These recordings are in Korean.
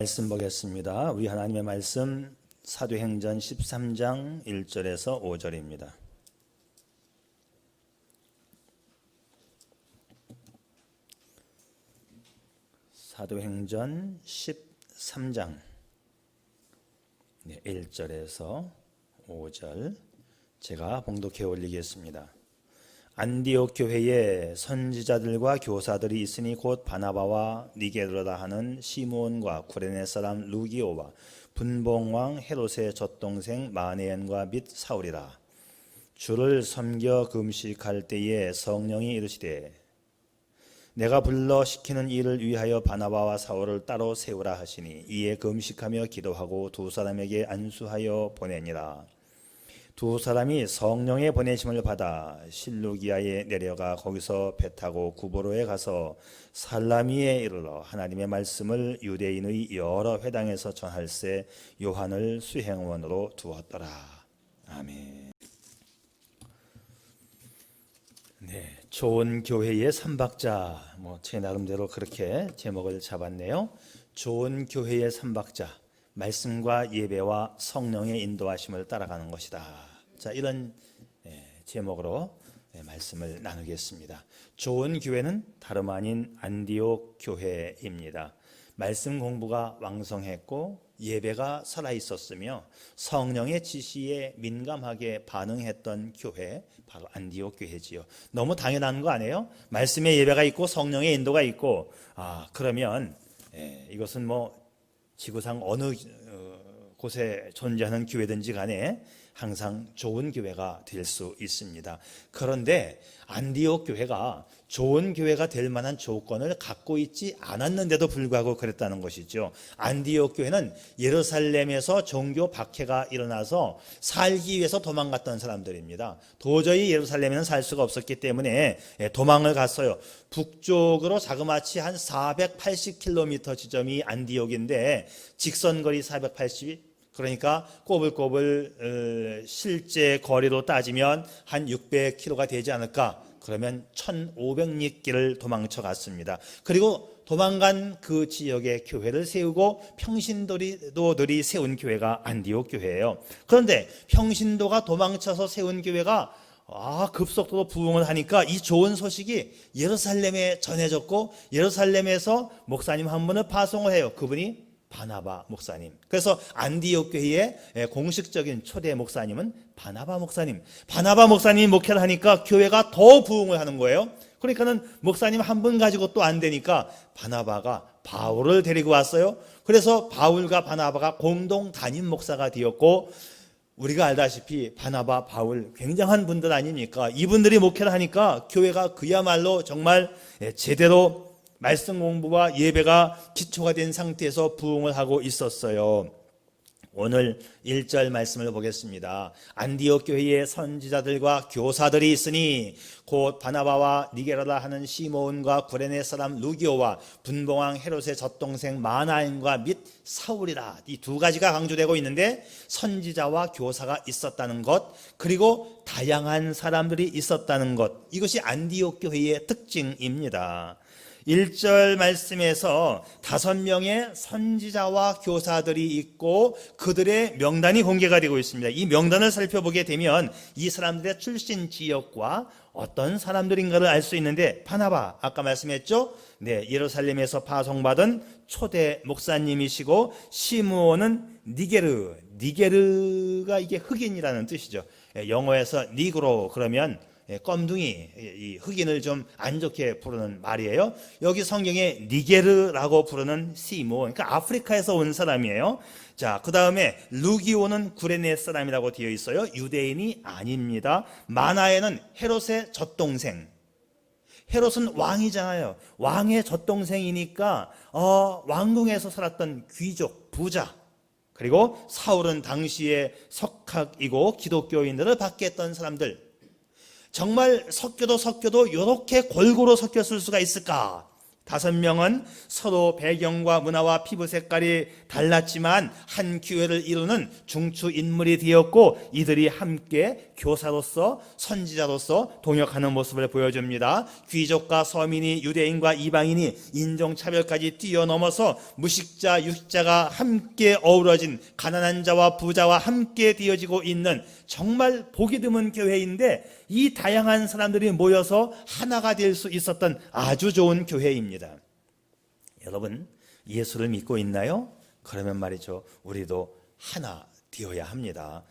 말씀 보겠습니다. 우리 하나님의 말씀 사도행전 13장 1절에서 5절입니다. 사도행전 13장 1절에서 5절 제가 봉독해 올리겠습니다. 안디옥 교회에 선지자들과 교사들이 있으니 곧 바나바와 니게르라 하는 시므온과 구레네 사람 루기오와 분봉왕 헤롯의 젖동생 마네엔과 및 사울이라. 주를 섬겨 금식할 때에 성령이 이르시되 내가 불러 시키는 일을 위하여 바나바와 사울을 따로 세우라 하시니 이에 금식하며 기도하고 두 사람에게 안수하여 보내니라. 두 사람이 성령의 보내심을 받아 실루기아에 내려가 거기서 배 타고 구보로에 가서 살라미에 이르러 하나님의 말씀을 유대인의 여러 회당에서 전할세 요한을 수행원으로 두었더라. 아멘. 좋은 교회의 삼박자, 제 나름대로 그렇게 제목을 잡았네요. 좋은 교회의 삼박자, 말씀과 예배와 성령의 인도하심을 따라가는 것이다. 자, 이런 제목으로 말씀을 나누겠습니다. 좋은 교회는 다름 아닌 안디옥 교회입니다. 말씀 공부가 왕성했고 예배가 살아있었으며 성령의 지시에 민감하게 반응했던 교회, 바로 안디옥 교회지요. 너무 당연한 거 아니에요? 말씀의 예배가 있고 성령의 인도가 있고, 그러면 이것은 지구상 어느 곳에 존재하는 교회든지 간에 항상 좋은 교회가 될 수 있습니다. 그런데 안디옥 교회가 좋은 교회가 될 만한 조건을 갖고 있지 않았는데도 불구하고 그랬다는 것이죠. 안디옥 교회는 예루살렘에서 종교 박해가 일어나서 살기 위해서 도망갔던 사람들입니다. 도저히 예루살렘에는 살 수가 없었기 때문에 도망을 갔어요. 북쪽으로 자그마치 한 480km 지점이 안디옥인데 직선거리 480, 그러니까 꼬불꼬불 실제 거리로 따지면 한 600km가 되지 않을까? 그러면 1500리길을 도망쳐 갔습니다. 그리고 도망간 그 지역에 교회를 세우고 평신도들이 세운 교회가 안디옥 교회예요. 그런데 평신도가 도망쳐서 세운 교회가 급속도로 부흥을 하니까 이 좋은 소식이 예루살렘에 전해졌고 예루살렘에서 목사님 한 분을 파송을 해요. 그분이 바나바 목사님. 그래서 안디옥 교회의 공식적인 초대 목사님은 바나바 목사님. 바나바 목사님이 목회를 하니까 교회가 더 부흥을 하는 거예요. 그러니까는 목사님 한 분 가지고 또 안 되니까 바나바가 바울을 데리고 왔어요. 그래서 바울과 바나바가 공동 담임 목사가 되었고, 우리가 알다시피 바나바, 바울 굉장한 분들 아닙니까? 이분들이 목회를 하니까 교회가 그야말로 정말 제대로 말씀 공부와 예배가 기초가 된 상태에서 부흥을 하고 있었어요. 오늘 1절 말씀을 보겠습니다. 안디옥 교회에 선지자들과 교사들이 있으니 곧 바나바와 니게르라 하는 시므온과 구레네 사람 루기오와 분봉왕 헤롯의 젖동생 마나엔과 및 사울이라. 이 두 가지가 강조되고 있는데 선지자와 교사가 있었다는 것, 그리고 다양한 사람들이 있었다는 것, 이것이 안디옥 교회의 특징입니다. 1절 말씀에서 5명의 선지자와 교사들이 있고 그들의 명단이 공개가 되고 있습니다. 이 명단을 살펴보게 되면 이 사람들의 출신 지역과 어떤 사람들인가를 알 수 있는데, 바나바 아까 말씀했죠? 예루살렘에서 파송받은 초대 목사님이시고, 시므온은 니게르가 이게 흑인이라는 뜻이죠. 영어에서 니그로 그러면 껌둥이, 이 흑인을 좀 안 좋게 부르는 말이에요. 여기 성경에 니게르라고 부르는 시므온, 그러니까 아프리카에서 온 사람이에요. 자, 그 다음에 루기오는 구레네 사람이라고 되어 있어요. 유대인이 아닙니다. 마나에는 헤롯의 젖동생. 헤롯은 왕이잖아요. 왕의 젖동생이니까 왕궁에서 살았던 귀족, 부자. 그리고 사울은 당시에 석학이고 기독교인들을 받겠던 사람들. 정말 섞여도 이렇게 골고루 섞였을 수가 있을까? 5명은 서로 배경과 문화와 피부 색깔이 달랐지만 한 교회를 이루는 중추 인물이 되었고, 이들이 함께 교사로서 선지자로서 동역하는 모습을 보여줍니다. 귀족과 서민이, 유대인과 이방인이 인종차별까지 뛰어넘어서 무식자 유식자가 함께 어우러진, 가난한 자와 부자와 함께 되어지고 있는 정말 보기 드문 교회인데, 이 다양한 사람들이 모여서 하나가 될 수 있었던 아주 좋은 교회입니다. 여러분, 예수를 믿고 있나요? 그러면 말이죠, 우리도 하나 되어야 합니다.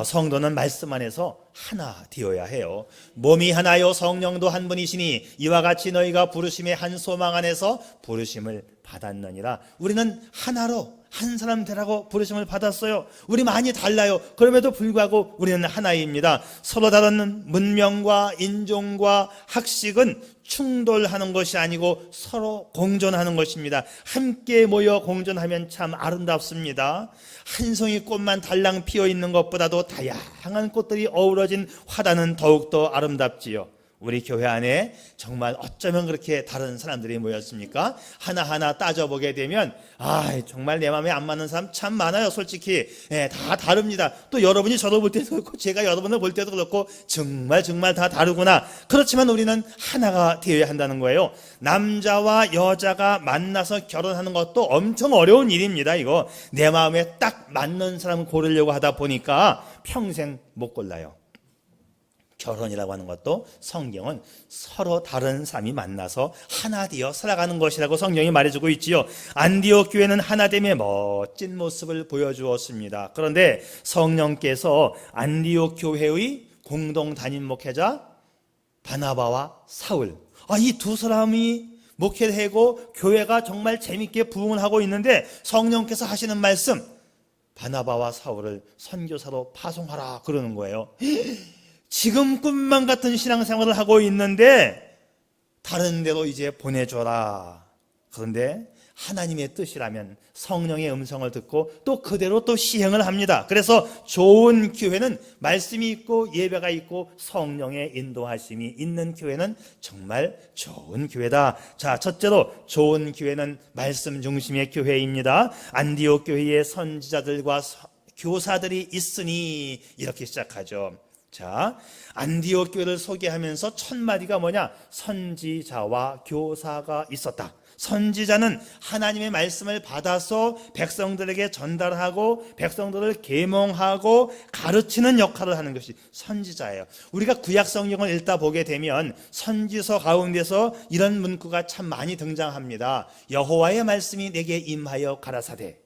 성도는 말씀 안에서 하나 되어야 해요. 몸이 하나요 성령도 한 분이시니 이와 같이 너희가 부르심의 한 소망 안에서 부르심을 받았느니라. 우리는 하나로 한 사람 되라고 부르심을 받았어요. 우리 많이 달라요. 그럼에도 불구하고 우리는 하나입니다. 서로 다른 문명과 인종과 학식은 충돌하는 것이 아니고 서로 공존하는 것입니다. 함께 모여 공존하면 참 아름답습니다. 한 송이 꽃만 달랑 피어 있는 것보다도 다양한 꽃들이 어우러진 화단은 더욱더 아름답지요. 우리 교회 안에 정말 어쩌면 그렇게 다른 사람들이 모였습니까? 하나하나 따져보게 되면 정말 내 마음에 안 맞는 사람 참 많아요. 솔직히 다 다릅니다. 또 여러분이 저를 볼 때도 그렇고 제가 여러분을 볼 때도 그렇고 정말 다 다르구나. 그렇지만 우리는 하나가 되어야 한다는 거예요. 남자와 여자가 만나서 결혼하는 것도 엄청 어려운 일입니다. 이거 내 마음에 딱 맞는 사람을 고르려고 하다 보니까 평생 못 골라요. 결혼이라고 하는 것도 성경은 서로 다른 사람이 만나서 하나 되어 살아가는 것이라고 성경이 말해주고 있지요. 안디옥 교회는 하나됨의 멋진 모습을 보여주었습니다. 그런데 성령께서 안디옥 교회의 공동 담임 목회자 바나바와 사울, 이 두 사람이 목회를 하고 교회가 정말 재밌게 부흥을 하고 있는데 성령께서 하시는 말씀, 바나바와 사울을 선교사로 파송하라 그러는 거예요. 지금 꿈만 같은 신앙생활을 하고 있는데 다른 데로 이제 보내줘라. 그런데 하나님의 뜻이라면 성령의 음성을 듣고 또 그대로 또 시행을 합니다. 그래서 좋은 교회는 말씀이 있고 예배가 있고 성령의 인도하심이 있는 교회는 정말 좋은 교회다. 자, 첫째로 좋은 교회는 말씀 중심의 교회입니다. 안디옥 교회의 선지자들과 교사들이 있으니 이렇게 시작하죠. 자, 안디옥 교회를 소개하면서 첫 마디가 뭐냐? 선지자와 교사가 있었다. 선지자는 하나님의 말씀을 받아서 백성들에게 전달하고 백성들을 계몽하고 가르치는 역할을 하는 것이 선지자예요. 우리가 구약 성경을 읽다 보게 되면 선지서 가운데서 이런 문구가 참 많이 등장합니다. 여호와의 말씀이 내게 임하여 가라사대,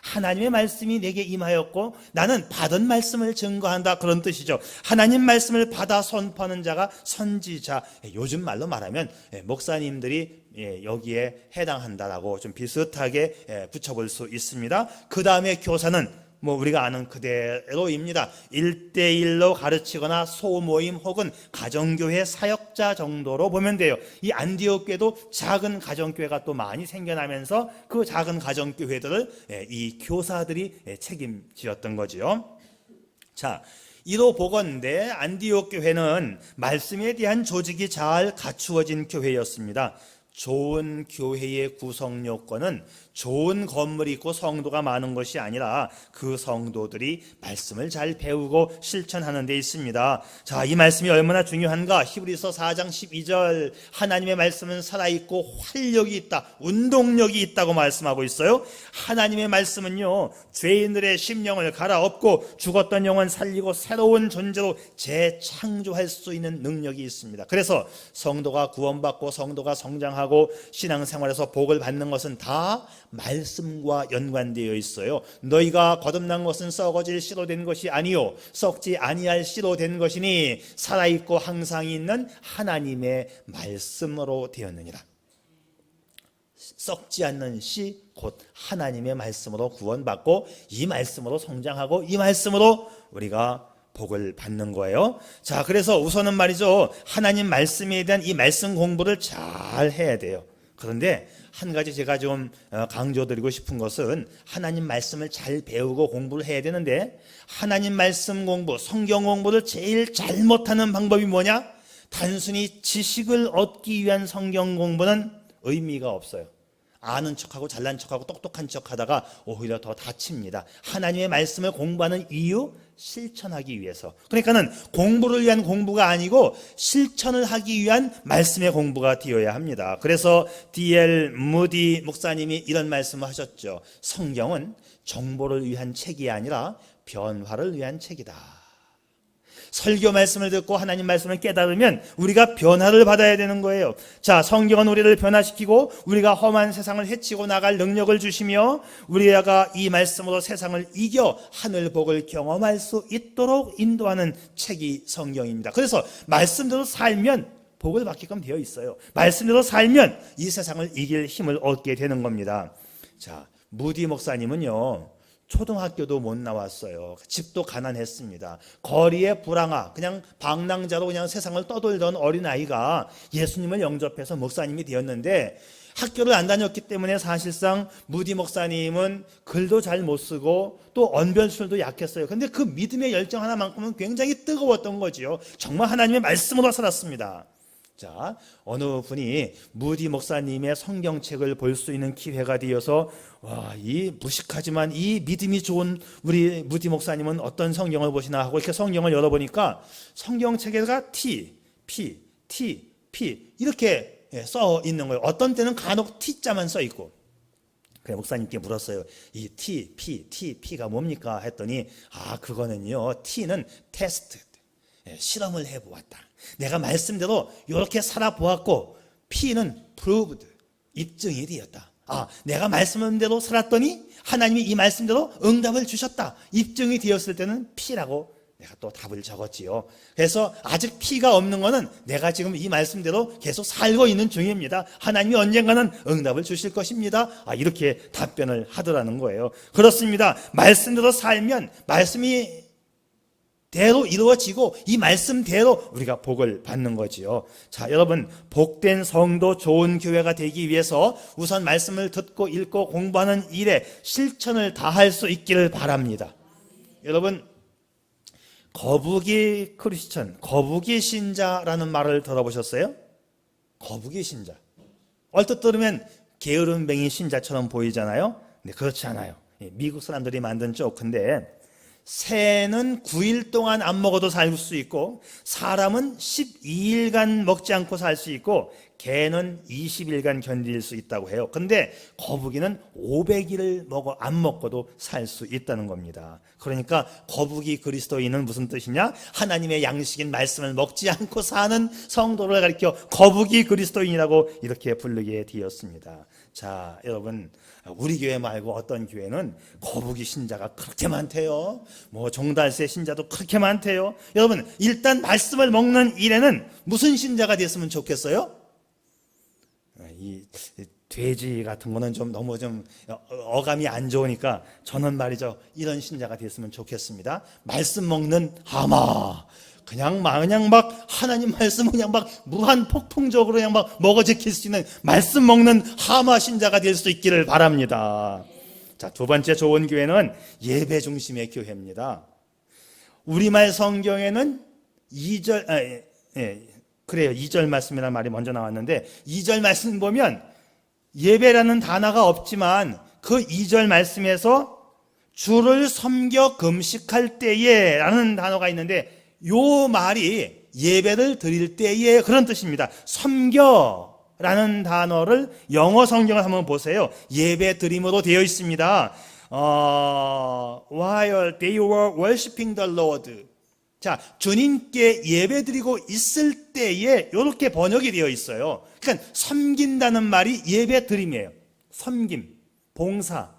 하나님의 말씀이 내게 임하였고 나는 받은 말씀을 증거한다, 그런 뜻이죠. 하나님 말씀을 받아 선포하는 자가 선지자, 요즘 말로 말하면 목사님들이 여기에 해당한다라고 좀 비슷하게 붙여볼 수 있습니다. 그 다음에 교사는 우리가 아는 그대로입니다. 1대1로 가르치거나 소모임 혹은 가정교회 사역자 정도로 보면 돼요. 이 안디옥 교회도 작은 가정교회가 또 많이 생겨나면서 그 작은 가정교회들을 이 교사들이 책임지었던 거지요. 자, 이로 보건대 안디옥 교회는 말씀에 대한 조직이 잘 갖추어진 교회였습니다. 좋은 교회의 구성 요건은 좋은 건물이 있고 성도가 많은 것이 아니라 그 성도들이 말씀을 잘 배우고 실천하는 데 있습니다. 자, 이 말씀이 얼마나 중요한가? 히브리서 4장 12절, 하나님의 말씀은 살아있고 활력이 있다, 운동력이 있다고 말씀하고 있어요. 하나님의 말씀은요, 죄인들의 심령을 갈아엎고 죽었던 영혼 살리고 새로운 존재로 재창조할 수 있는 능력이 있습니다. 그래서 성도가 구원받고 성도가 성장하고 신앙생활에서 복을 받는 것은 다 말씀과 연관되어 있어요. 너희가 거듭난 것은 썩어질 씨로 된 것이 아니요 썩지 아니할 씨로 된 것이니 살아있고 항상 있는 하나님의 말씀으로 되었느니라. 썩지 않는 씨, 곧 하나님의 말씀으로 구원받고 이 말씀으로 성장하고 이 말씀으로 우리가 복을 받는 거예요. 자, 그래서 우선은 말이죠, 하나님 말씀에 대한 이 말씀 공부를 잘 해야 돼요. 그런데 한 가지 제가 좀 강조드리고 싶은 것은 하나님 말씀을 잘 배우고 공부를 해야 되는데 하나님 말씀 공부, 성경 공부를 제일 잘못하는 방법이 뭐냐? 단순히 지식을 얻기 위한 성경 공부는 의미가 없어요. 아는 척하고 잘난 척하고 똑똑한 척하다가 오히려 더 다칩니다. 하나님의 말씀을 공부하는 이유, 실천하기 위해서. 그러니까는 공부를 위한 공부가 아니고 실천을 하기 위한 말씀의 공부가 되어야 합니다. 그래서 D.L. 무디 목사님이 이런 말씀을 하셨죠. 성경은 정보를 위한 책이 아니라 변화를 위한 책이다. 설교 말씀을 듣고 하나님 말씀을 깨달으면 우리가 변화를 받아야 되는 거예요. 자, 성경은 우리를 변화시키고 우리가 험한 세상을 헤치고 나갈 능력을 주시며 우리가 이 말씀으로 세상을 이겨 하늘 복을 경험할 수 있도록 인도하는 책이 성경입니다. 그래서 말씀대로 살면 복을 받게끔 되어 있어요. 말씀대로 살면 이 세상을 이길 힘을 얻게 되는 겁니다. 자, 무디 목사님은요, 초등학교도 못 나왔어요. 집도 가난했습니다. 거리에 불황아, 그냥 방랑자로 그냥 세상을 떠돌던 어린아이가 예수님을 영접해서 목사님이 되었는데, 학교를 안 다녔기 때문에 사실상 무디 목사님은 글도 잘 못 쓰고 또 언변술도 약했어요. 근데 그 믿음의 열정 하나만큼은 굉장히 뜨거웠던 거지요. 정말 하나님의 말씀으로 살았습니다. 자, 어느 분이 무디 목사님의 성경책을 볼 수 있는 기회가 되어서 이 무식하지만 이 믿음이 좋은 우리 무디 목사님은 어떤 성경을 보시나 하고 이렇게 성경을 열어보니까 성경책에가 T, P, T, P 이렇게 써 있는 거예요. 어떤 때는 간혹 T자만 써 있고. 그래 목사님께 물었어요. 이 T, P, T, P가 뭡니까? 했더니 그거는요, T는 테스트, 실험을 해보았다. 내가 말씀대로 이렇게 살아보았고, P는 proved, 입증이 되었다. 내가 말씀대로 살았더니 하나님이 이 말씀대로 응답을 주셨다. 입증이 되었을 때는 P라고 내가 또 답을 적었지요. 그래서 아직 P가 없는 거는 내가 지금 이 말씀대로 계속 살고 있는 중입니다. 하나님이 언젠가는 응답을 주실 것입니다. 이렇게 답변을 하더라는 거예요. 그렇습니다. 말씀대로 살면 말씀이 대로 이루어지고 이 말씀대로 우리가 복을 받는 거지요. 자, 여러분, 복된 성도, 좋은 교회가 되기 위해서 우선 말씀을 듣고 읽고 공부하는 일에 실천을 다할 수 있기를 바랍니다. 여러분, 거북이 크리스천, 거북이 신자라는 말을 들어보셨어요? 거북이 신자. 얼핏 들으면 게으름뱅이 신자처럼 보이잖아요. 근데 그렇지 않아요. 미국 사람들이 만든 조크인데, 새는 9일 동안 안 먹어도 살 수 있고, 사람은 12일간 먹지 않고 살 수 있고, 개는 20일간 견딜 수 있다고 해요. 근데 거북이는 500일을 안 먹고도 살 수 있다는 겁니다. 그러니까 거북이 그리스도인은 무슨 뜻이냐? 하나님의 양식인 말씀을 먹지 않고 사는 성도를 가리켜 거북이 그리스도인이라고 이렇게 부르게 되었습니다. 자, 여러분, 우리 교회 말고 어떤 교회는 거북이 신자가 그렇게 많대요. 종달새 신자도 그렇게 많대요. 여러분, 일단 말씀을 먹는 일에는 무슨 신자가 됐으면 좋겠어요? 이 돼지 같은 거는 너무 어감이 안 좋으니까 저는 말이죠, 이런 신자가 됐으면 좋겠습니다. 말씀 먹는 하마, 그냥 막 하나님 말씀 그냥 막 무한 폭풍적으로 그냥 막 먹어 지킬 수 있는 말씀 먹는 하마 신자가 될 수 있기를 바랍니다. 자, 두 번째 좋은 교회는 예배 중심의 교회입니다. 우리말 성경에는 2절 말씀이라는 말이 먼저 나왔는데, 2절 말씀 보면 예배라는 단어가 없지만 그 2절 말씀에서 주를 섬겨 금식할 때에 라는 단어가 있는데, 요 말이 예배를 드릴 때에 그런 뜻입니다. 섬겨라는 단어를 영어 성경을 한번 보세요. 예배 드림으로 되어 있습니다. While they were worshiping the Lord. 자, 주님께 예배드리고 있을 때에 이렇게 번역이 되어 있어요. 그러니까 섬긴다는 말이 예배 드림이에요. 섬김, 봉사.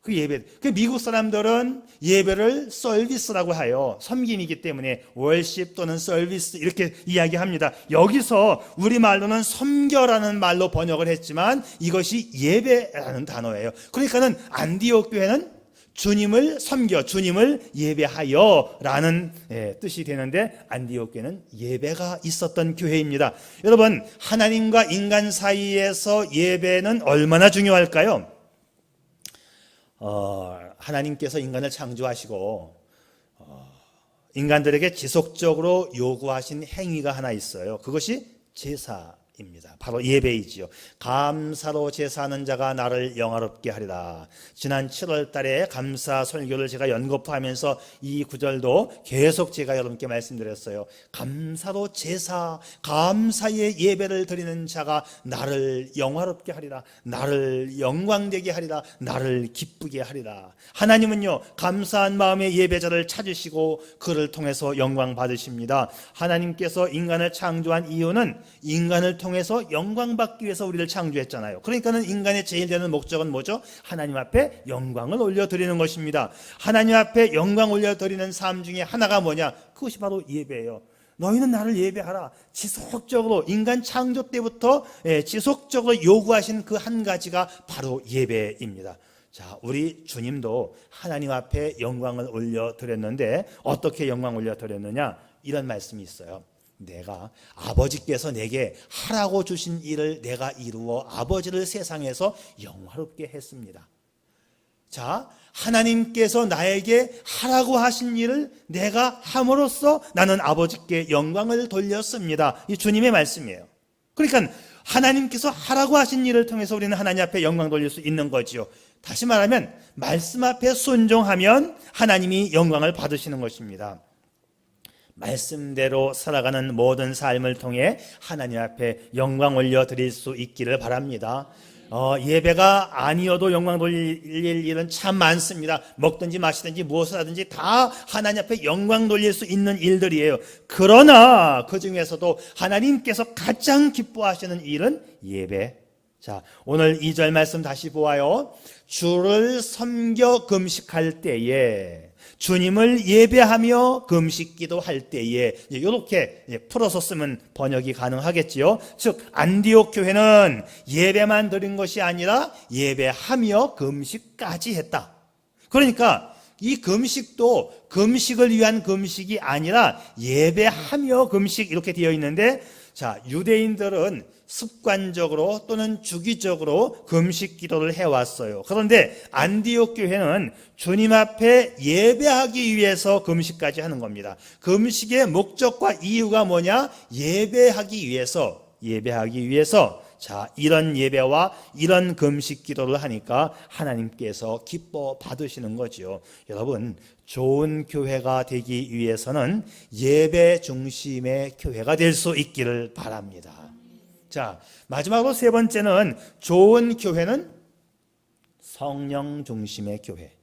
그 예배. 그 미국 사람들은 예배를 서비스라고 해요. 섬김이기 때문에 월십 또는 서비스 이렇게 이야기합니다. 여기서 우리말로는 섬겨라는 말로 번역을 했지만 이것이 예배라는 단어예요. 그러니까는 안디옥 교회는 주님을 섬겨, 주님을 예배하여 라는 뜻이 되는데, 안디옥 교회는 예배가 있었던 교회입니다. 여러분, 하나님과 인간 사이에서 예배는 얼마나 중요할까요? 하나님께서 인간을 창조하시고 인간들에게 지속적으로 요구하신 행위가 하나 있어요. 그것이 제사입니다. 입니다. 바로 예배이지요. 감사로 제사하는 자가 나를 영화롭게 하리라. 지난 7월 달에 감사 설교를 제가 연거푸하면서 이 구절도 계속 제가 여러분께 말씀드렸어요. 감사로 제사, 감사의 예배를 드리는 자가 나를 영화롭게 하리라. 나를 영광되게 하리라. 나를 기쁘게 하리라. 하나님은요, 감사한 마음의 예배자를 찾으시고 그를 통해서 영광 받으십니다. 하나님께서 인간을 창조한 이유는 인간을 통해서 영광 받기 위해서 우리를 창조했잖아요. 그러니까는 인간의 제일 되는 목적은 뭐죠? 하나님 앞에 영광을 올려드리는 것입니다. 하나님 앞에 영광 올려드리는 삶 중에 하나가 뭐냐? 그것이 바로 예배예요. 너희는 나를 예배하라. 지속적으로 인간 창조 때부터 지속적으로 요구하신 그 한 가지가 바로 예배입니다. 자, 우리 주님도 하나님 앞에 영광을 올려드렸는데 어떻게 영광 올려드렸느냐? 이런 말씀이 있어요. 내가 아버지께서 내게 하라고 주신 일을 내가 이루어 아버지를 세상에서 영화롭게 했습니다. 자, 하나님께서 나에게 하라고 하신 일을 내가 함으로써 나는 아버지께 영광을 돌렸습니다. 이 주님의 말씀이에요. 그러니까 하나님께서 하라고 하신 일을 통해서 우리는 하나님 앞에 영광 돌릴 수 있는 거지요. 다시 말하면 말씀 앞에 순종하면 하나님이 영광을 받으시는 것입니다. 말씀대로 살아가는 모든 삶을 통해 하나님 앞에 영광 올려드릴 수 있기를 바랍니다. 예배가 아니어도 영광 돌릴 일은 참 많습니다. 먹든지 마시든지 무엇을 하든지 다 하나님 앞에 영광 돌릴 수 있는 일들이에요. 그러나 그 중에서도 하나님께서 가장 기뻐하시는 일은 예배. 자, 오늘 2절 말씀 다시 보아요. 주를 섬겨 금식할 때에, 주님을 예배하며 금식 기도할 때에, 이렇게 풀어서 쓰면 번역이 가능하겠지요. 즉 안디옥 교회는 예배만 드린 것이 아니라 예배하며 금식까지 했다. 그러니까 이 금식도 금식을 위한 금식이 아니라 예배하며 금식 이렇게 되어 있는데, 자, 유대인들은 습관적으로 또는 주기적으로 금식 기도를 해왔어요. 그런데 안디옥 교회는 주님 앞에 예배하기 위해서 금식까지 하는 겁니다. 금식의 목적과 이유가 뭐냐? 예배하기 위해서 자, 이런 예배와 이런 금식 기도를 하니까 하나님께서 기뻐 받으시는 거죠. 여러분, 좋은 교회가 되기 위해서는 예배 중심의 교회가 될 수 있기를 바랍니다. 자, 마지막으로 세 번째는 좋은 교회는 성령 중심의 교회.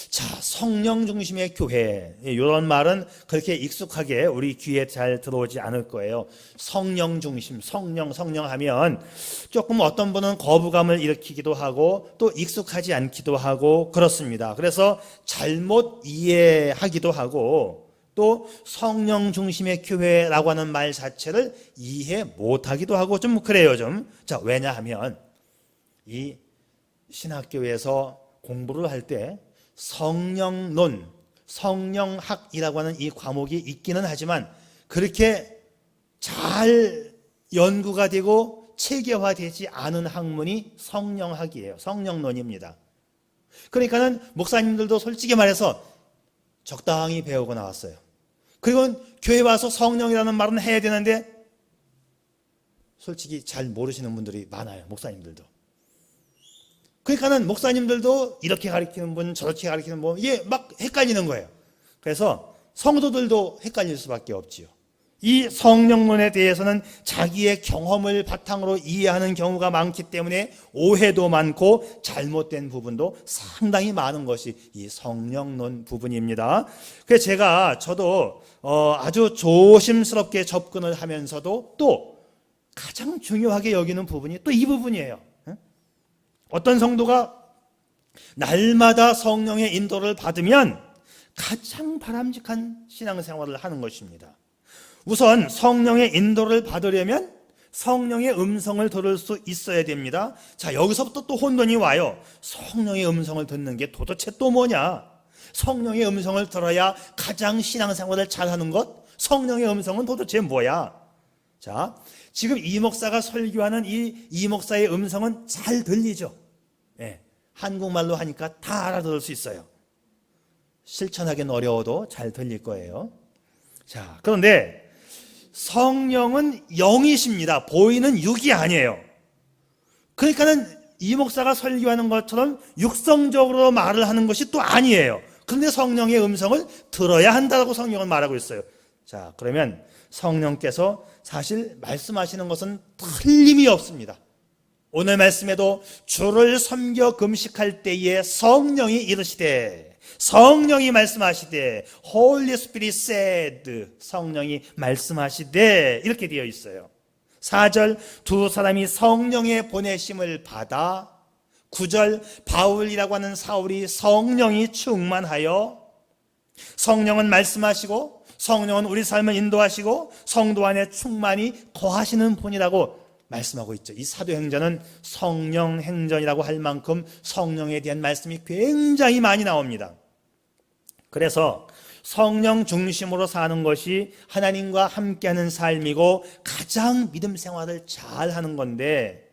자, 성령 중심의 교회, 이런 말은 그렇게 익숙하게 우리 귀에 잘 들어오지 않을 거예요. 성령 중심, 성령 하면 조금 어떤 분은 거부감을 일으키기도 하고 또 익숙하지 않기도 하고 그렇습니다. 그래서 잘못 이해하기도 하고 또 성령 중심의 교회라고 하는 말 자체를 이해 못하기도 하고 좀 그래요 좀. 자, 왜냐하면 이 신학교에서 공부를 할 때 성령론, 성령학이라고 하는 이 과목이 있기는 하지만 그렇게 잘 연구가 되고 체계화되지 않은 학문이 성령학이에요. 성령론입니다. 그러니까는 목사님들도 솔직히 말해서 적당히 배우고 나왔어요. 그리고 교회 와서 성령이라는 말은 해야 되는데 솔직히 잘 모르시는 분들이 많아요. 목사님들도. 그러니까는 목사님들도 이렇게 가르치는 분, 저렇게 가르치는 분, 이게 막 헷갈리는 거예요. 그래서 성도들도 헷갈릴 수밖에 없지요. 이 성령론에 대해서는 자기의 경험을 바탕으로 이해하는 경우가 많기 때문에 오해도 많고 잘못된 부분도 상당히 많은 것이 이 성령론 부분입니다. 그래서 저도 아주 조심스럽게 접근을 하면서도 또 가장 중요하게 여기는 부분이 또 이 부분이에요. 어떤 성도가 날마다 성령의 인도를 받으면 가장 바람직한 신앙생활을 하는 것입니다. 우선 성령의 인도를 받으려면 성령의 음성을 들을 수 있어야 됩니다. 자, 여기서부터 또 혼돈이 와요. 성령의 음성을 듣는 게 도대체 또 뭐냐? 성령의 음성을 들어야 가장 신앙생활을 잘하는 것? 성령의 음성은 도대체 뭐야? 자, 지금 이 목사가 설교하는 이 목사의 음성은 잘 들리죠? 예, 한국말로 하니까 다 알아들을 수 있어요. 실천하기는 어려워도 잘 들릴 거예요. 자, 그런데 성령은 영이십니다. 보이는 육이 아니에요. 그러니까는 이 목사가 설교하는 것처럼 육성적으로 말을 하는 것이 또 아니에요. 그런데 성령의 음성을 들어야 한다고 성경은 말하고 있어요. 자, 그러면 성령께서 사실 말씀하시는 것은 틀림이 없습니다. 오늘 말씀에도 주를 섬겨 금식할 때에 성령이 이르시되, 성령이 말씀하시되, Holy Spirit said, 성령이 말씀하시되, 이렇게 되어 있어요. 4절, 두 사람이 성령의 보내심을 받아. 9절, 바울이라고 하는 사울이 성령이 충만하여. 성령은 말씀하시고 성령은 우리 삶을 인도하시고 성도 안에 충만히 거하시는 분이라고 말씀하고 있죠. 이 사도행전은 성령 행전이라고 할 만큼 성령에 대한 말씀이 굉장히 많이 나옵니다. 그래서 성령 중심으로 사는 것이 하나님과 함께하는 삶이고 가장 믿음 생활을 잘 하는 건데,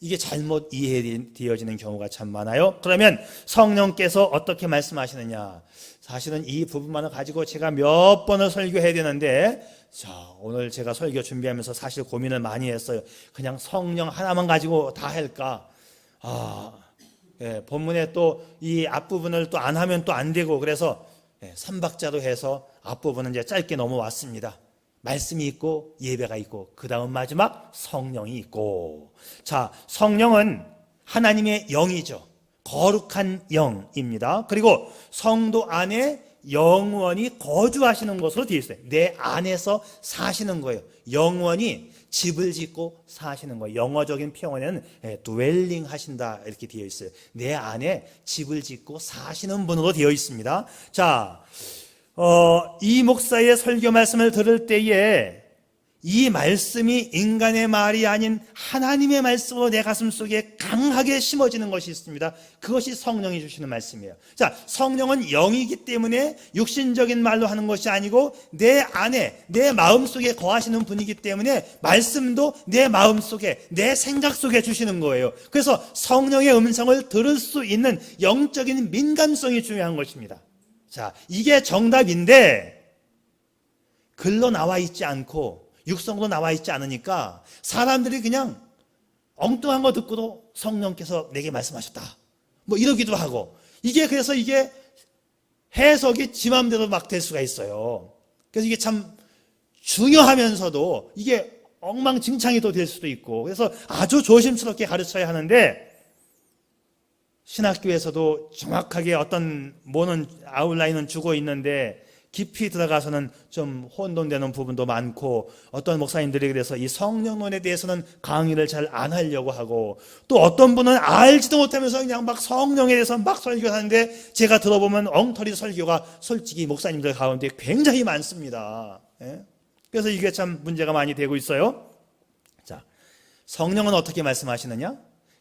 이게 잘못 이해되어지는 경우가 참 많아요. 그러면 성령께서 어떻게 말씀하시느냐, 사실은 이 부분만을 가지고 제가 몇 번을 설교해야 되는데, 자, 오늘 제가 설교 준비하면서 사실 고민을 많이 했어요. 그냥 성령 하나만 가지고 다 할까? 본문에 또 이 앞부분을 또 안 하면 또 안 되고, 그래서 3박자로 해서 앞부분은 이제 짧게 넘어왔습니다. 말씀이 있고 예배가 있고 그 다음 마지막 성령이 있고. 자, 성령은 하나님의 영이죠. 거룩한 영입니다. 그리고 성도 안에 영원히 거주하시는 것으로 되어 있어요. 내 안에서 사시는 거예요. 영원히 집을 짓고 사시는 거예요. 영어적인 표현에는 dwelling 하신다 이렇게 되어 있어요. 내 안에 집을 짓고 사시는 분으로 되어 있습니다. 자, 이 목사의 설교 말씀을 들을 때에 이 말씀이 인간의 말이 아닌 하나님의 말씀으로 내 가슴 속에 강하게 심어지는 것이 있습니다. 그것이 성령이 주시는 말씀이에요. 자, 성령은 영이기 때문에 육신적인 말로 하는 것이 아니고 내 안에, 내 마음 속에 거하시는 분이기 때문에 말씀도 내 마음 속에, 내 생각 속에 주시는 거예요. 그래서 성령의 음성을 들을 수 있는 영적인 민감성이 중요한 것입니다. 자, 이게 정답인데 글로 나와 있지 않고 육성으로 나와 있지 않으니까 사람들이 그냥 엉뚱한 거 듣고도 성령께서 내게 말씀하셨다 뭐 이러기도 하고, 이게 그래서 이게 해석이 지 맘대로 막 될 수가 있어요. 그래서 이게 참 중요하면서도 이게 엉망진창이 또 될 수도 있고, 그래서 아주 조심스럽게 가르쳐야 하는데, 신학교에서도 정확하게 어떤 뭐는 아웃라인은 주고 있는데 깊이 들어가서는 좀 혼돈되는 부분도 많고, 어떤 목사님들이 그래서 이 성령론에 대해서는 강의를 잘 안 하려고 하고, 또 어떤 분은 알지도 못하면서 그냥 막 성령에 대해서 막 설교하는데 제가 들어보면 엉터리 설교가 솔직히 목사님들 가운데 굉장히 많습니다. 그래서 이게 참 문제가 많이 되고 있어요. 자, 성령은 어떻게 말씀하시느냐?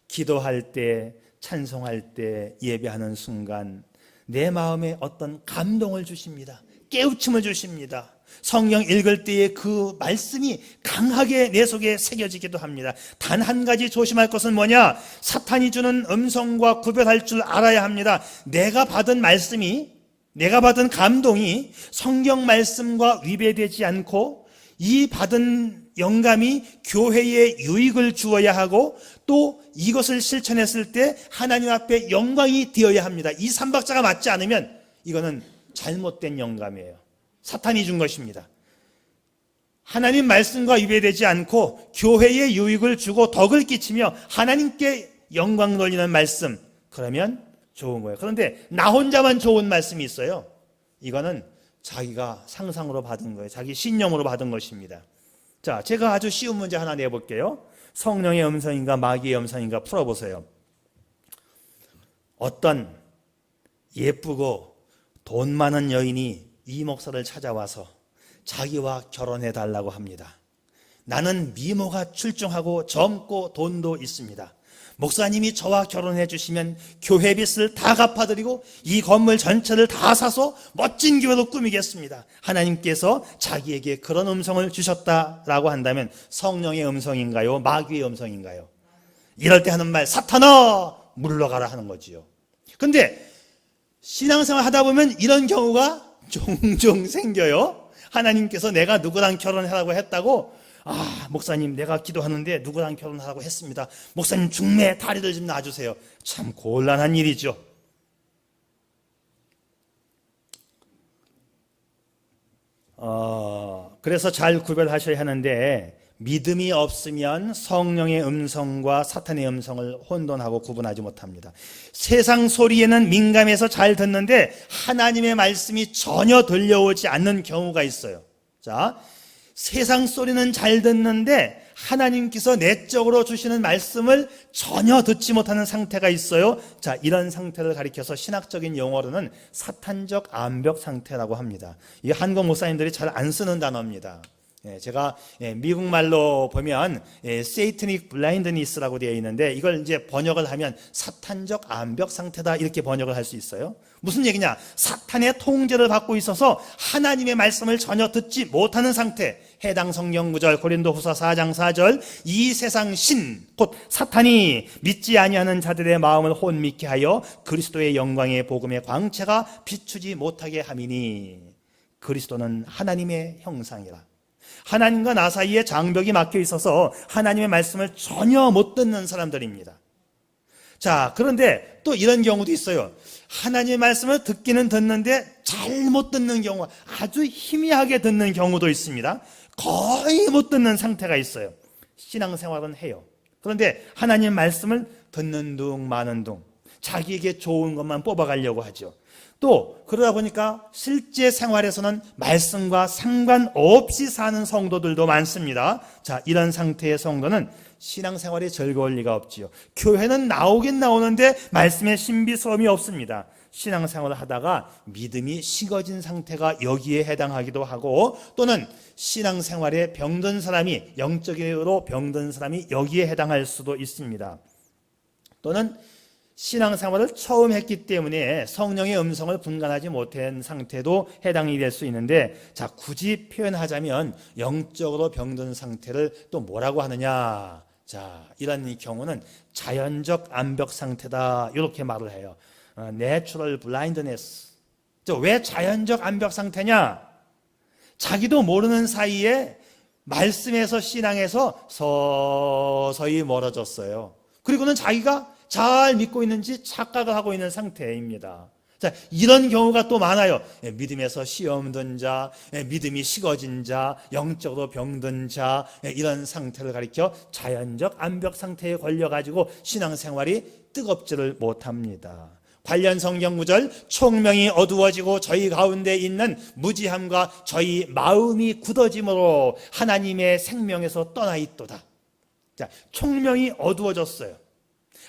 기도할 때, 찬송할 때, 예배하는 순간 내 마음에 어떤 감동을 주십니다. 깨우침을 주십니다. 성경 읽을 때에 그 말씀이 강하게 내 속에 새겨지기도 합니다. 단 한 가지 조심할 것은 뭐냐? 사탄이 주는 음성과 구별할 줄 알아야 합니다. 내가 받은 말씀이, 내가 받은 감동이 성경 말씀과 위배되지 않고 이 받은 영감이 교회에 유익을 주어야 하고, 또 이것을 실천했을 때 하나님 앞에 영광이 되어야 합니다. 이 3박자가 맞지 않으면 이거는 잘못된 영감이에요. 사탄이 준 것입니다. 하나님 말씀과 위배되지 않고 교회에 유익을 주고 덕을 끼치며 하나님께 영광 돌리는 말씀, 그러면 좋은 거예요. 그런데 나 혼자만 좋은 말씀이 있어요. 이거는 자기가 상상으로 받은 거예요. 자기 신념으로 받은 것입니다. 자, 제가 아주 쉬운 문제 하나 내볼게요. 성령의 음성인가 마귀의 음성인가 풀어보세요. 어떤 예쁘고 돈 많은 여인이 이 목사를 찾아와서 자기와 결혼해 달라고 합니다. 나는 미모가 출중하고 젊고 돈도 있습니다. 목사님이 저와 결혼해 주시면 교회 빚을 다 갚아드리고 이 건물 전체를 다 사서 멋진 교회로 꾸미겠습니다. 하나님께서 자기에게 그런 음성을 주셨다라고 한다면 성령의 음성인가요? 마귀의 음성인가요? 이럴 때 하는 말, 사탄아 물러가라 하는 거지요. 근데 신앙생활 하다 보면 이런 경우가 종종 생겨요. 하나님께서 내가 누구랑 결혼하라고 했다고? 목사님 내가 기도하는데 누구랑 결혼하라고 했습니다. 목사님 중매 다리를 좀 놔주세요. 참 곤란한 일이죠. 그래서 잘 구별하셔야 하는데, 믿음이 없으면 성령의 음성과 사탄의 음성을 혼돈하고 구분하지 못합니다. 세상 소리에는 민감해서 잘 듣는데 하나님의 말씀이 전혀 들려오지 않는 경우가 있어요. 자, 세상 소리는 잘 듣는데 하나님께서 내적으로 주시는 말씀을 전혀 듣지 못하는 상태가 있어요. 자, 이런 상태를 가리켜서 신학적인 용어로는 사탄적 암벽 상태라고 합니다. 이 한국 목사님들이 잘 안 쓰는 단어입니다. 제가 미국 말로 보면 Satanic Blindness라고 되어 있는데, 이걸 이제 번역을 하면 사탄적 암벽 상태다, 이렇게 번역을 할 수 있어요. 무슨 얘기냐? 사탄의 통제를 받고 있어서 하나님의 말씀을 전혀 듣지 못하는 상태. 해당 성경 구절 고린도후서 4장 4절, 이 세상 신 곧 사탄이 믿지 아니하는 자들의 마음을 혼미케 하여 그리스도의 영광의 복음의 광채가 비추지 못하게 함이니, 그리스도는 하나님의 형상이라. 하나님과 나 사이에 장벽이 막혀 있어서 하나님의 말씀을 전혀 못 듣는 사람들입니다. 자, 그런데 또 이런 경우도 있어요. 하나님의 말씀을 듣기는 듣는데 잘 못 듣는 경우, 아주 희미하게 듣는 경우도 있습니다. 거의 못 듣는 상태가 있어요. 신앙생활은 해요. 그런데 하나님의 말씀을 듣는 둥 마는 둥, 자기에게 좋은 것만 뽑아가려고 하죠. 또 그러다 보니까 실제 생활에서는 말씀과 상관없이 사는 성도들도 많습니다. 자, 이런 상태의 성도는 신앙생활이 즐거울 리가 없지요. 교회는 나오긴 나오는데 말씀의 신비스러움이 없습니다. 신앙생활을 하다가 믿음이 식어진 상태가 여기에 해당하기도 하고, 또는 신앙생활에 병든 사람이, 영적으로 병든 사람이 여기에 해당할 수도 있습니다. 또는 신앙생활을 처음 했기 때문에 성령의 음성을 분간하지 못한 상태도 해당이 될 수 있는데, 자, 굳이 표현하자면 영적으로 병든 상태를 또 뭐라고 하느냐? 자, 이런 경우는 자연적 암벽 상태다, 이렇게 말을 해요. Natural blindness. 왜 자연적 암벽 상태냐? 자기도 모르는 사이에 말씀에서, 신앙에서 서서히 멀어졌어요. 그리고는 자기가 잘 믿고 있는지 착각을 하고 있는 상태입니다. 자, 이런 경우가 또 많아요. 믿음에서 시험 든 자, 믿음이 식어진 자, 영적으로 병든 자, 이런 상태를 가리켜 자연적 암벽 상태에 걸려가지고 신앙생활이 뜨겁지를 못합니다. 관련 성경 구절, 총명이 어두워지고 저희 가운데 있는 무지함과 저희 마음이 굳어짐으로 하나님의 생명에서 떠나 있도다. 자, 총명이 어두워졌어요.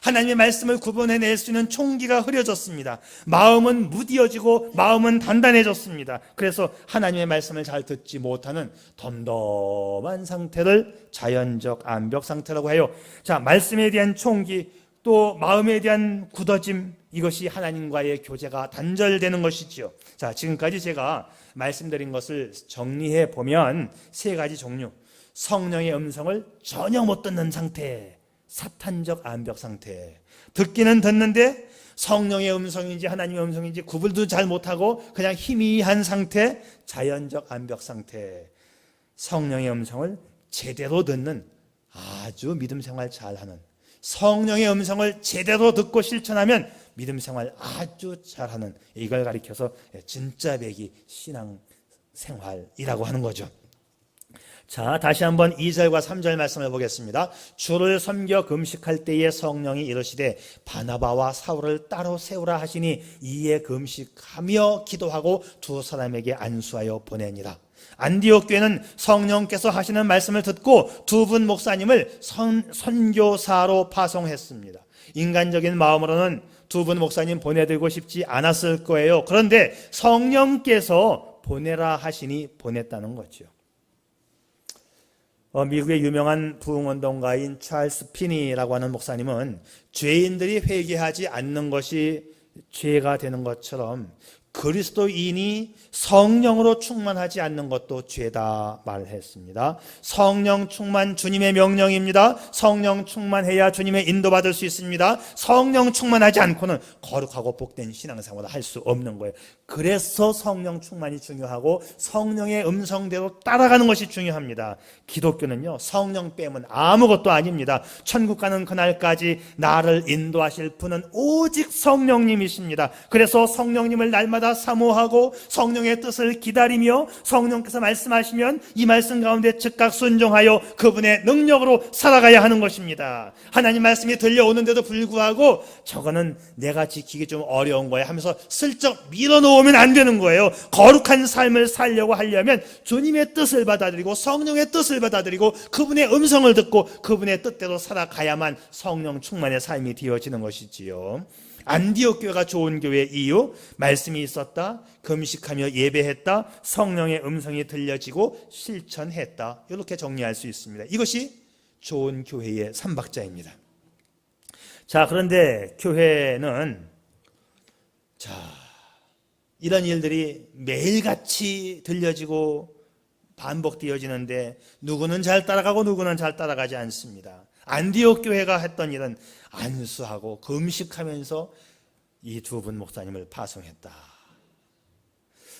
하나님의 말씀을 구분해낼 수 있는 총기가 흐려졌습니다. 마음은 무디어지고 마음은 단단해졌습니다. 그래서 하나님의 말씀을 잘 듣지 못하는 덤덤한 상태를 자연적 암벽 상태라고 해요. 자, 말씀에 대한 총기, 또 마음에 대한 굳어짐, 이것이 하나님과의 교제가 단절되는 것이지요. 자, 지금까지 제가 말씀드린 것을 정리해 보면 세 가지 종류. 성령의 음성을 전혀 못 듣는 상태, 사탄적 암벽 상태. 듣기는 듣는데 성령의 음성인지 하나님의 음성인지 구분도 잘 못하고 그냥 희미한 상태, 자연적 암벽 상태. 성령의 음성을 제대로 듣는, 아주 믿음 생활 잘하는, 성령의 음성을 제대로 듣고 실천하면 믿음 생활 아주 잘하는, 이걸 가리켜서 진짜 배기 신앙 생활이라고 하는 거죠. 자, 다시 한번 2절과 3절 말씀을 보겠습니다. 주를 섬겨 금식할 때에 성령이 이르시되 바나바와 사울을 따로 세우라 하시니 이에 금식하며 기도하고 두 사람에게 안수하여 보내니라. 안디옥 교회는 성령께서 하시는 말씀을 듣고 두 분 목사님을 선교사로 파송했습니다. 인간적인 마음으로는 두 분 목사님 보내드리고 싶지 않았을 거예요. 그런데 성령께서 보내라 하시니 보냈다는 거죠. 미국의 유명한 부흥운동가인 찰스 피니라고 하는 목사님은 죄인들이 회개하지 않는 것이 죄가 되는 것처럼 그리스도인이 성령으로 충만하지 않는 것도 죄다 말했습니다. 성령 충만 주님의 명령입니다. 성령 충만해야 주님의 인도받을 수 있습니다. 성령 충만하지 않고는 거룩하고 복된 신앙생활을 할 수 없는 거예요. 그래서 성령 충만이 중요하고 성령의 음성대로 따라가는 것이 중요합니다. 기독교는요, 성령 빼면 아무것도 아닙니다. 천국 가는 그날까지 나를 인도하실 분은 오직 성령님이십니다. 그래서 성령님을 날마다 사모하고 성령의 뜻을 기다리며 성령께서 말씀하시면 이 말씀 가운데 즉각 순종하여 그분의 능력으로 살아가야 하는 것입니다. 하나님 말씀이 들려오는데도 불구하고 저거는 내가 지키기 좀 어려운 거야 하면서 슬쩍 밀어놓으면 안 되는 거예요. 거룩한 삶을 살려고 하려면 주님의 뜻을 받아들이고 성령의 뜻을 받아들이고 그분의 음성을 듣고 그분의 뜻대로 살아가야만 성령 충만의 삶이 되어지는 것이지요. 안디옥 교회가 좋은 교회의 이유, 말씀이 있었다, 금식하며 예배했다, 성령의 음성이 들려지고 실천했다, 이렇게 정리할 수 있습니다. 이것이 좋은 교회의 삼박자입니다. 자, 그런데 교회는 이런 일들이 매일같이 들려지고 반복되어지는데 누구는 잘 따라가고 누구는 잘 따라가지 않습니다. 안디옥 교회가 했던 일은 안수하고 금식하면서 이 두 분 목사님을 파송했다.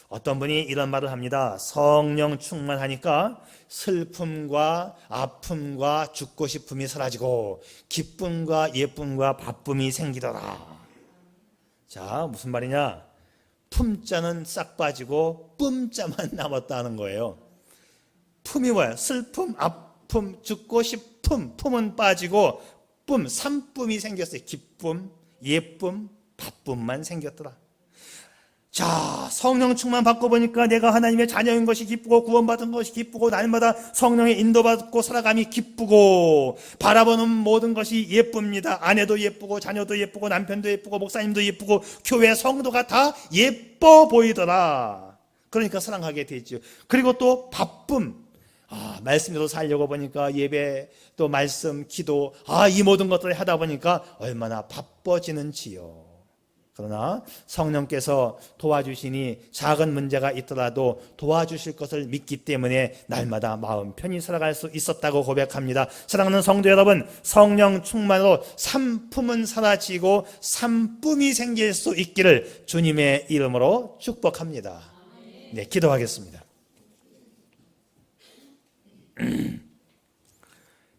어떤 분이 이런 말을 합니다. 성령 충만하니까 슬픔과 아픔과 죽고 싶음이 사라지고 기쁨과 예쁨과 바쁨이 생기더라. 자, 무슨 말이냐? 품자는 싹 빠지고 뿜자만 남았다는 거예요. 품이 뭐야? 슬픔, 아픔, 죽고 싶음. 품은 빠지고 뿜, 삼쁨이 생겼어요. 기쁨, 예쁨, 바쁨만 생겼더라. 자, 성령 충만 받고 보니까 내가 하나님의 자녀인 것이 기쁘고 구원받은 것이 기쁘고 날마다 성령의 인도받고 살아감이 기쁘고 바라보는 모든 것이 예쁩니다. 아내도 예쁘고 자녀도 예쁘고 남편도 예쁘고 목사님도 예쁘고 교회 성도가 다 예뻐 보이더라. 그러니까 사랑하게 되죠. 그리고 또 바쁨. 말씀대로 살려고 보니까 예배, 또 말씀, 기도, 이 모든 것들을 하다 보니까 얼마나 바빠지는지요. 그러나 성령께서 도와주시니 작은 문제가 있더라도 도와주실 것을 믿기 때문에 날마다 마음 편히 살아갈 수 있었다고 고백합니다. 사랑하는 성도 여러분, 성령 충만으로 삼품은 사라지고 삼쁨이 생길 수 있기를 주님의 이름으로 축복합니다. 네, 기도하겠습니다.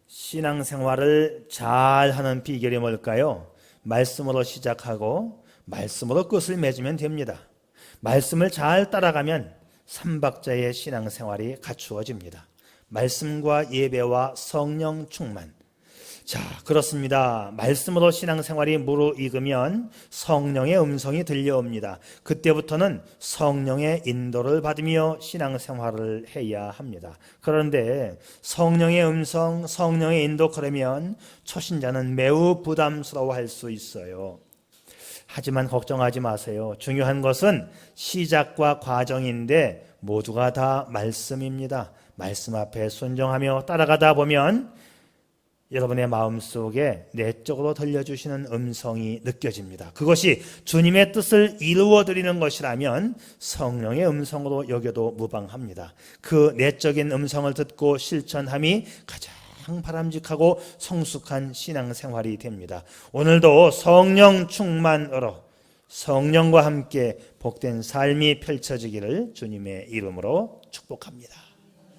신앙생활을 잘하는 비결이 뭘까요? 말씀으로 시작하고 말씀으로 끝을 맺으면 됩니다. 말씀을 잘 따라가면 삼박자의 신앙생활이 갖추어집니다. 말씀과 예배와 성령 충만. 자, 그렇습니다. 말씀으로 신앙생활이 무르익으면 성령의 음성이 들려옵니다. 그때부터는 성령의 인도를 받으며 신앙생활을 해야 합니다. 그런데 성령의 음성, 성령의 인도, 그러면 초신자는 매우 부담스러워할 수 있어요. 하지만 걱정하지 마세요. 중요한 것은 시작과 과정인데 모두가 다 말씀입니다. 말씀 앞에 순종하며 따라가다 보면 여러분의 마음속에 내적으로 들려주시는 음성이 느껴집니다. 그것이 주님의 뜻을 이루어드리는 것이라면 성령의 음성으로 여겨도 무방합니다. 그 내적인 음성을 듣고 실천함이 가장 바람직하고 성숙한 신앙생활이 됩니다. 오늘도 성령 충만으로 성령과 함께 복된 삶이 펼쳐지기를 주님의 이름으로 축복합니다.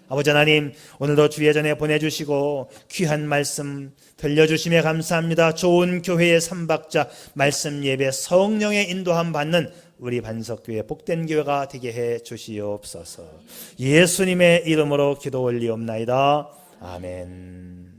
아버지 하나님, 오늘도 주의 전에 보내주시고 귀한 말씀 들려주심에 감사합니다. 좋은 교회의 삼박자 말씀 예배 성령의 인도함 받는 우리 반석교회 복된 교회가 되게 해 주시옵소서. 예수님의 이름으로 기도 올리옵나이다. 아멘.